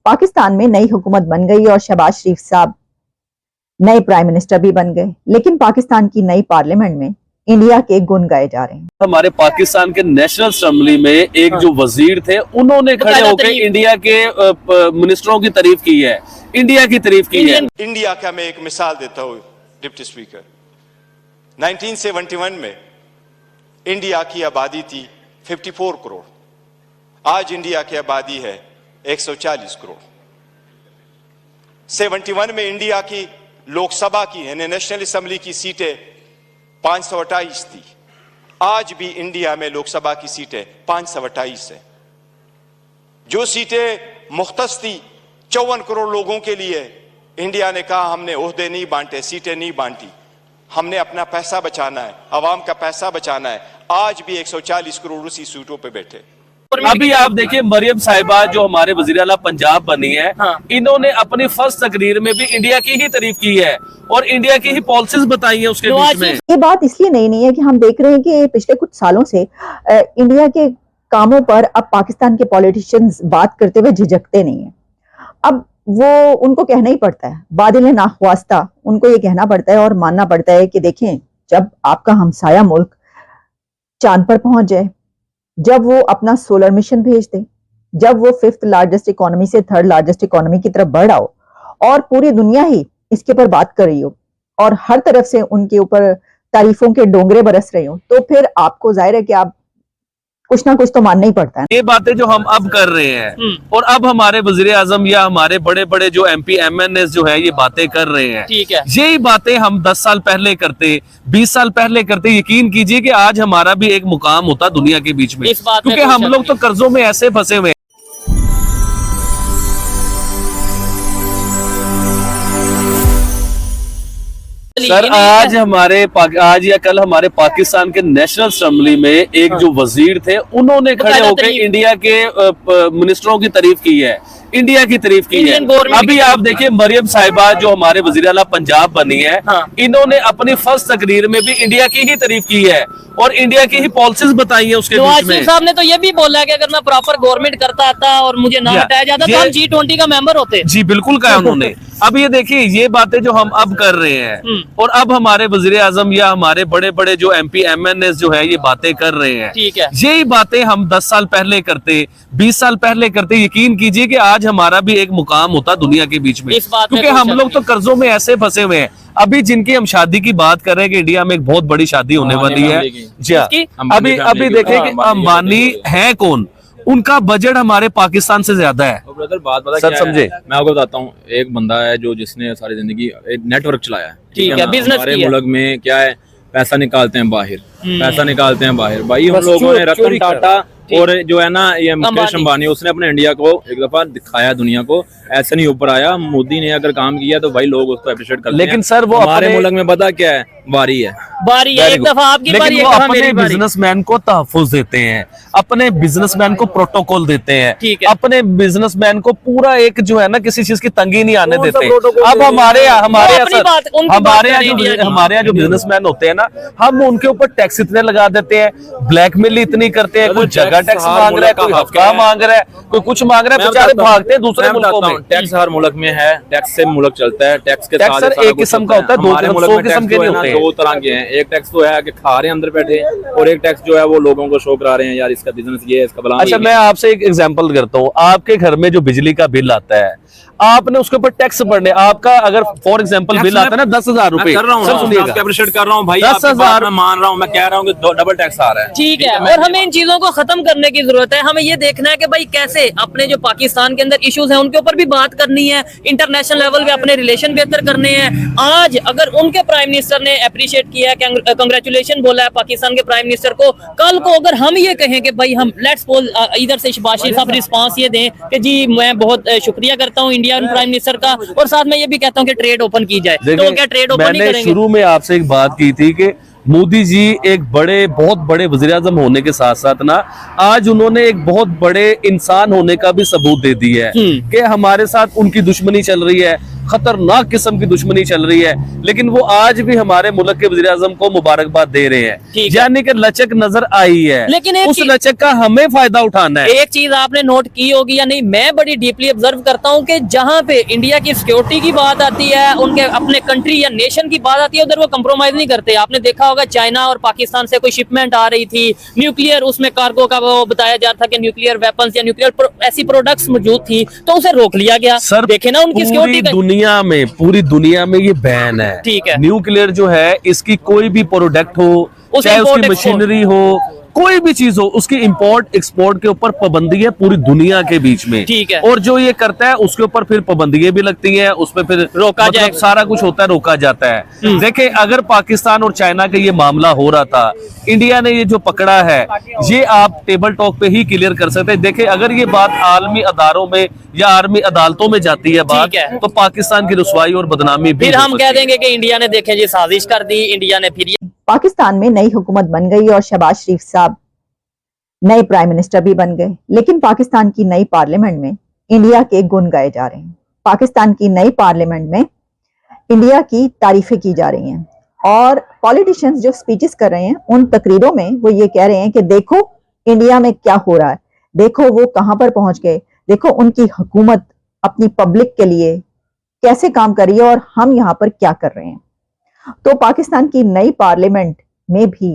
पाकिस्तान में नई हुकूमत बन गई और शहबाज शरीफ साहब नए प्राइम मिनिस्टर भी बन गए, लेकिन पाकिस्तान की नई पार्लियामेंट में इंडिया के गुण गाए जा रहे हैं। हमारे पाकिस्तान के नेशनल असेंबली में एक जो वजीर थे, उन्होंने खड़े होकर इंडिया के मिनिस्टरों की तारीफ की है, इंडिया की तारीफ की है। इंडिया का मैं एक मिसाल देता हूँ डिप्टी स्पीकर, 1971 में इंडिया की आबादी थी 54 करोड़, आज इंडिया की आबादी है 140 करोड़। 71 में इंडिया की लोकसभा की यानी नेशनल असेंबली की सीटें 528 थी, आज भी इंडिया में लोकसभा की सीटें 528 है। जो सीटें मुख्तस थी 54 करोड़ लोगों के लिए, इंडिया ने कहा हमने ओहदे नहीं बांटे, सीटें नहीं बांटी, हमने अपना पैसा बचाना है, आवाम का पैसा बचाना है। आज भी 140 करोड़ उसी सीटों पे बैठे। अभी आप देखिए मरियम साहिबा जो हमारे वजीर आला पंजाब बनी है, इन्होंने अपनी फर्स्ट तकरीर में भी इंडिया की ही तारीफ की है और इंडिया की ही पॉलिसीज बताई है उसके बीच में। ये बात इसलिए नहीं है कि हम देख रहे हैं कि पिछले कुछ सालों से इंडिया के कामों पर अब पाकिस्तान के पॉलिटिशियंस बात करते हुए झिझकते नहीं है। अब वो उनको कहना ही पड़ता है, बादिल नाख्वास्ता उनको ये कहना पड़ता है और मानना पड़ता है कि देखें, जब आपका हमसाया मुल्क चांद पर पहुंच जाए, जब वो अपना सोलर मिशन भेज दे, जब वो 5th लार्जेस्ट इकोनॉमी से 3rd लार्जेस्ट इकोनॉमी की तरफ बढ़ आओ और पूरी दुनिया ही इसके ऊपर बात कर रही हो और हर तरफ से उनके ऊपर तारीफों के डोंगरे बरस रहे हो, तो फिर आपको जाहिर है कि आप कुछ ना कुछ तो मानना ही पड़ता है। ये बातें जो हम अब कर रहे हैं और अब हमारे वजीर आजम या हमारे बड़े बड़े जो MP MNS जो है ये बातें कर रहे हैं, ठीक है, यही बातें हम 10 साल पहले करते, 20 साल पहले करते, यकीन कीजिए कि आज हमारा भी एक मुकाम होता दुनिया के बीच में, क्योंकि हम लोग तो कर्जों में ऐसे फंसे हुए हैं। सर आज या कल हमारे पाकिस्तान के नेशनल असेंबली में एक जो वजीर थे, उन्होंने खड़े होकर इंडिया के मिनिस्टरों की तारीफ की है, इंडिया की तारीफ की है। अभी आप देखिए मरियम साहिबा जो हमारे वजीर आला पंजाब बनी है, इन्होंने अपनी फर्स्ट तकरीर में भी इंडिया की ही तारीफ की है और इंडिया की ही पॉलिसीज बताई है उसके बीच में। साहब ने तो ये भी बोला कि अगर मैं प्रॉपर गवर्नमेंट करता आता और मुझे ना हटाया जाता तो हम G20 का मेंबर होते। जी बिल्कुल कहा उन्होंने। अब ये देखिए ये बातें जो हम अब कर रहे हैं और अब हमारे वजीर आजम या हमारे बड़े बड़े जो MP MNS जो है ये बातें कर रहे हैं, ठीक है, यही बातें हम 10 साल पहले करते, 20 साल पहले करते, यकीन कीजिए कि आज हमारा भी एक मुकाम होता दुनिया के बीच में, क्योंकि हम लोग तो कर्जों में ऐसे फंसे हुए हैं। अभी जिनकी हम शादी की बात कर रहे हैं कि इंडिया में एक बहुत बड़ी शादी होने वाली है, जी अभी देखें कि अंबानी है कौन, उनका बजट हमारे पाकिस्तान से ज्यादा है। ब्रदर बात पता सर समझे, मैं आपको बताता हूँ, एक बंदा है जो जिसने सारी जिंदगी एक नेटवर्क चलाया है, ठीक है, बिजनेस हमारे मुल्क में क्या है, पैसा निकालते हैं बाहर, पैसा निकालते हैं बाहर। भाई हम लोगों ने रतन टाटा और जो है ना ये मुकेश अंबानी, उसने अपने इंडिया को एक दफा दिखाया दुनिया को, ऐसे नहीं ऊपर आया। मोदी ने अगर काम किया तो भाई लोग उसको अप्रिशिएट करते हैं, लेकिन सर वो हमारे मुल्क में पता क्या है, बारी है, एक दफा आपकी बारी है, अपने बिजनेसमैन को तहफ्फुज़ देते हैं, अपने बिजनेसमैन को प्रोटोकॉल देते हैं, अपने बिजनेसमैन को पूरा एक जो है ना किसी चीज की तंगी नहीं आने देते। अब हमारे यहाँ जो बिजनेसमैन होते हैं ना, हम उनके ऊपर टैक्स इतने लगा देते हैं, ब्लैकमेल इतनी करते हैं, कोई जगह टैक्स मांग रहा है, कोई हफ्ता मांग रहा है, कोई कुछ मांग रहा है, बेचारे भागते हैं दूसरे मुल्कों में। टैक्स हर मुल्क में है, टैक्स से मुल्क चलता है, टैक्स के साथ एक किस्म का होता है, दो किस्म के नहीं होते, दो तरह के हैं। एक टैक्स तो है कि खा रहे हैं अंदर बैठे, और एक टैक्स जो है वो लोगों को शो करा रहे हैं, यार इसका बिजनेस ये है, इसका भला। अच्छा मैं आपसे एक एग्जांपल करता हूँ, आपके घर में जो बिजली का बिल आता है, आपने उसके ऊपर टैक्स भरने, आपका अगर फॉर एग्जांपल बिल आता है ना 10,000 रुपए, सर सुनिएगा, अप्रिशिएट कर रहा हूँ भाई, 10,000 मैं मान रहा हूँ, मैं कह रहा हूँ कि डबल टैक्स आ रहा है, ठीक है, और हमें इन चीजों को खत्म करने की जरूरत है। हमें ये देखना है कि भाई कैसे अपने जो पाकिस्तान के अंदर इश्यूज हैं उनके ऊपर भी बात करनी है, इंटरनेशनल लेवल पे अपने रिलेशन बेहतर करने हैं। आज अगर उनके प्राइम मिनिस्टर ने अप्रिशिएट किया, कंग्रेचुलेशन बोला है पाकिस्तान के प्राइम मिनिस्टर को, कल को अगर हम ये कहें कि भाई हम लेट्स सपोज इधर से शहबाज शरीफ साहब रिस्पांस ये दें कि जी मैं बहुत शुक्रिया करता हूँ इंडियन प्राइम मिनिस्टर का, और साथ में ये भी कहता हूँ कि ट्रेड ओपन की जाए, तो क्या ट्रेड ओपन नहीं करेंगे? शुरू में आपसे एक बात की थी कि मोदी जी एक बहुत बड़े वज़ीर आज़म होने के साथ साथ ना आज उन्होंने एक बहुत बड़े इंसान होने का भी सबूत दे दिया है कि हमारे साथ उनकी दुश्मनी चल रही है, खतरनाक किस्म की दुश्मनी चल रही है, लेकिन वो आज भी हमारे मुल्क के वज़ीर आज़म को मुबारकबाद दे रहे हैं, यानी कि लचक नजर आई है, लेकिन उस लचक का हमें फायदा उठाना है। एक चीज आपने नोट की होगी या नहीं, मैं बड़ी डीपली ऑब्जर्व करता हूं कि जहां पे इंडिया की सिक्योरिटी की बात आती है, उनके अपने कंट्री या नेशन की बात आती है, उधर वो कंप्रोमाइज नहीं करते। आपने देखा होगा चाइना और पाकिस्तान से कोई शिपमेंट आ रही थी, न्यूक्लियर उसमें कार्गो का वो बताया जा रहा था कि न्यूक्लियर वेपन्स या न्यूक्लियर ऐसी प्रोडक्ट्स मौजूद थी, तो उसे रोक लिया गया। सर देखे ना उनकी सिक्योरिटी पूरी दुनिया में ये बैन है। ठीक है, न्यूक्लियर जो है इसकी कोई भी प्रोडक्ट हो, चाहे उसकी मशीनरी हो, कोई भी चीज हो, उसकी इंपोर्ट एक्सपोर्ट के ऊपर पाबंदी है पूरी दुनिया के बीच में। ठीक है, और जो ये करता है उसके ऊपर फिर पाबंदियां भी लगती हैं, उसमें फिर रोका मतलब जाएगा, सारा कुछ होता है, रोका जाता है। देखें, अगर पाकिस्तान और चाइना का ये मामला हो रहा था, इंडिया ने ये जो पकड़ा है, ये आप टेबल टॉक पे ही क्लियर कर सकते हैं। देखें, अगर ये बात आलमी अदारों में या आर्मी अदालतों में जाती है बात, तो पाकिस्तान की रुसवाई और बदनामी भी फिर हम कह देंगे कि इंडिया ने देखें जी साजिश कर दी, इंडिया ने फिर। पाकिस्तान में नई हुकूमत बन गई और शहबाज शरीफ साहब नए प्राइम मिनिस्टर भी बन गए, लेकिन पाकिस्तान की नई पार्लियामेंट में इंडिया के गुण गाए जा रहे हैं। पाकिस्तान की नई पार्लियामेंट में इंडिया की तारीफें की जा रही हैं और पॉलिटिशियंस जो स्पीचेस कर रहे हैं उन तकरीरों में वो ये कह रहे हैं कि देखो इंडिया में क्या हो रहा है, देखो वो कहां पर पहुंच गए, देखो उनकी हुकूमत अपनी पब्लिक के लिए कैसे काम कर रही है और हम यहाँ पर क्या कर रहे हैं। तो पाकिस्तान की नई पार्लियामेंट में भी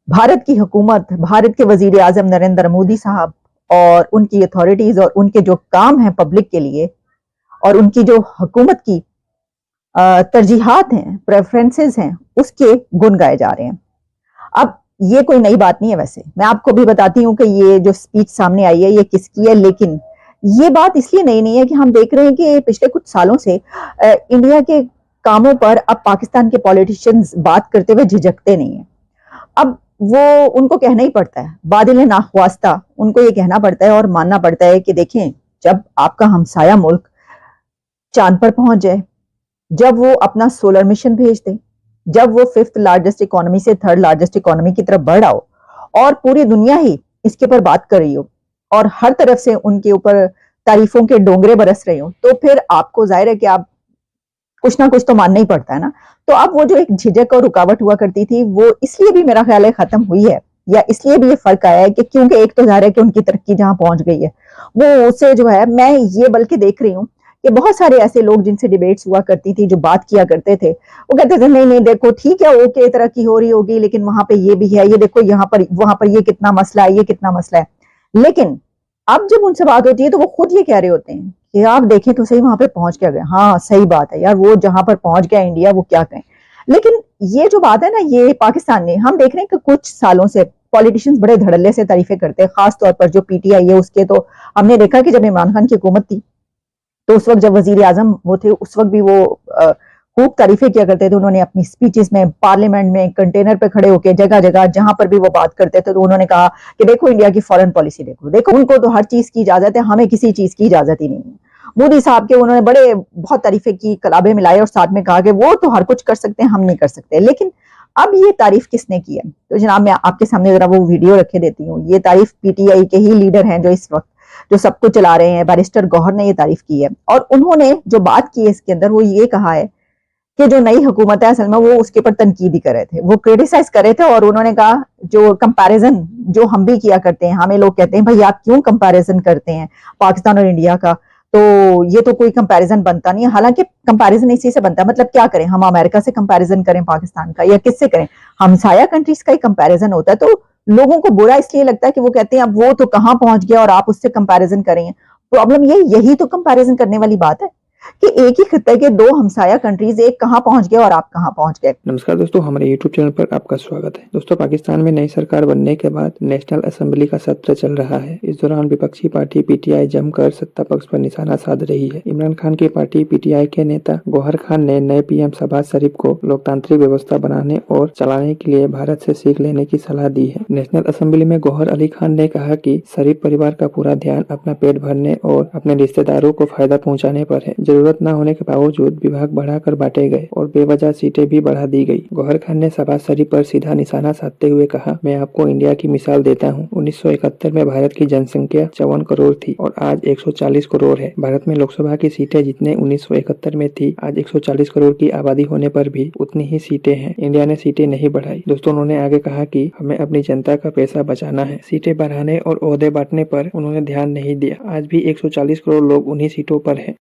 भारत की हुकूमत, भारत के वजीर आजम नरेंद्र मोदी साहब और उनकी अथॉरिटीज और उनके जो काम हैं पब्लिक के लिए और उनकी जो हुकूमत की तरजीहात हैं, प्रेफरेंसेस हैं, उसके गुण गाए जा रहे हैं। अब ये कोई नई बात नहीं है, वैसे मैं आपको भी बताती हूँ कि ये जो स्पीच सामने आई है ये किसकी है, लेकिन ये बात इसलिए नई नहीं है कि हम देख रहे हैं कि पिछले कुछ सालों से इंडिया के कामों पर अब पाकिस्तान के पॉलिटिशियंस बात करते हुए झिझकते नहीं है। अब वो उनको कहना ही पड़ता है, बादिल नाख्वास्ता उनको ये कहना पड़ता है और मानना पड़ता है कि देखें, जब आपका हमसाया मुल्क चांद पर पहुंच जाए, जब वो अपना सोलर मिशन भेज दे, जब वो 5th लार्जेस्ट इकोनॉमी से 3rd लार्जेस्ट इकोनॉमी की तरफ बढ़ आओ और पूरी दुनिया ही इसके ऊपर बात कर रही हो और हर तरफ से उनके ऊपर तारीफों के डोंगरे बरस रहे हो, तो फिर आपको जाहिर है कि आप कुछ ना कुछ तो मानना ही पड़ता है ना। तो अब वो जो एक झिझक और रुकावट हुआ करती थी वो इसलिए भी मेरा ख्याल है खत्म हुई है, या इसलिए भी ये फर्क आया है कि क्योंकि एक तो जाहिर है कि उनकी तरक्की जहां पहुंच गई है वो उससे जो है, मैं ये बल्कि देख रही हूँ कि बहुत सारे ऐसे लोग जिनसे डिबेट्स हुआ करती थी, जो बात किया करते थे, वो कहते थे नहीं नहीं देखो ठीक है, ओके तरक्की हो रही होगी, लेकिन वहां पे ये भी है, ये देखो यहाँ पर वहां पर ये कितना मसला है, ये कितना मसला है। लेकिन अब जब उनसे बात होती है तो वो खुद ये कह रहे होते हैं कि आप देखें तो सही वहां पे पहुंच क्या गए। हाँ सही बात है यार, वो जहां पर पहुंच गया इंडिया वो क्या कहें। लेकिन ये जो बात है ना, ये पाकिस्तान ने, हम देख रहे हैं कि कुछ सालों से पॉलिटिशियंस बड़े धड़ल्ले से तारीफें करते हैं, खास तौर पर जो पीटीआई है उसके। तो हमने देखा कि जब इमरान खान की हुकूमत थी तो उस वक्त जब वजीर आजम वो थे, उस वक्त भी वो खूब तारीफें किया करते थे। उन्होंने अपनी स्पीचेस में, पार्लियामेंट में, कंटेनर पे खड़े होकर जगह जगह जहां पर भी वो बात करते थे तो उन्होंने कहा कि देखो इंडिया की फॉरेन पॉलिसी देखो, देखो उनको तो हर चीज की इजाजत है, हमें किसी चीज की इजाजत ही नहीं है। मोदी साहब के उन्होंने बड़े बहुत तारीफें की, कलाबे मिलाए और साथ में कहा कि वो तो हर कुछ कर सकते हैं, हम नहीं कर सकते। लेकिन अब ये तारीफ किसने की है? तो जनाब मैं आपके सामने जरा वो वीडियो रखे देती हूँ। ये तारीफ पीटीआई के ही लीडर हैं जो इस वक्त जो सब कुछ चला रहे हैं, बैरिस्टर गौहर ने ये तारीफ की है और उन्होंने जो बात की है इसके अंदर वो ये कहा है कि जो नई हुकूमत है असल में वो उसके ऊपर तनकीदी कर रहे थे, वो क्रिटिसाइज कर रहे थे और उन्होंने कहा जो कंपैरिजन जो हम भी किया करते हैं, हमें लोग कहते हैं भाई आप क्यों कंपैरिजन करते हैं पाकिस्तान और इंडिया का, तो ये तो कोई कंपैरिजन बनता नहीं है। हालांकि कंपैरिजन इसी से बनता है, मतलब क्या करें हम, अमेरिका से कंपैरिजन करें पाकिस्तान का या किससे करें, हमसाया कंट्रीज का ही कंपैरिजन होता है। तो लोगों को बुरा इसलिए लगता है कि वो कहते हैं अब वो तो कहां पहुंच गया और आप उससे कंपैरिजन करें। प्रॉब्लम यही तो कंपैरिजन करने वाली बात है कि एक ही खित्ते के दो हमसाया कंट्रीज, एक कहां पहुंच गए और आप कहां पहुंच गए। नमस्कार दोस्तों, हमारे YouTube चैनल पर आपका स्वागत है। दोस्तों, पाकिस्तान में नई सरकार बनने के बाद नेशनल असेंबली का सत्र चल रहा है। इस दौरान विपक्षी पार्टी पीटीआई जमकर सत्ता पक्ष पर निशाना साध रही है। इमरान खान की पार्टी पीटीआई के नेता गौहर खान ने नए पीएम शहबाज शरीफ को लोकतांत्रिक व्यवस्था बनाने और चलाने के लिए भारत से सीख लेने की सलाह दी है। नेशनल असेंबली में गौहर अली खान ने कहा कि शरीफ परिवार का पूरा ध्यान अपना पेट भरने और अपने रिश्तेदारों को फायदा पहुँचाने पर है। जरूरत जरूरत न होने के बावजूद विभाग बढ़ाकर बांटे गए और बेवजह सीटें भी बढ़ा दी गई। गौहर खान ने शहबाज शरीफ पर सीधा निशाना साधते हुए कहा, मैं आपको इंडिया की मिसाल देता हूँ। 1971 में भारत की जनसंख्या 54 करोड़ थी और आज 140 करोड़ है। भारत में लोकसभा की सीटें जितने 1971 में थी, आज 140 करोड़ की आबादी होने पर भी उतनी ही सीटें हैं। इंडिया ने सीटें नहीं बढ़ाई। दोस्तों, उन्होंने आगे कहा कि हमें अपनी जनता का पैसा बचाना है। सीटें बढ़ाने और ओहदे बांटने पर उन्होंने ध्यान नहीं दिया। आज भी 140 करोड़ लोग उन्हीं सीटों पर हैं।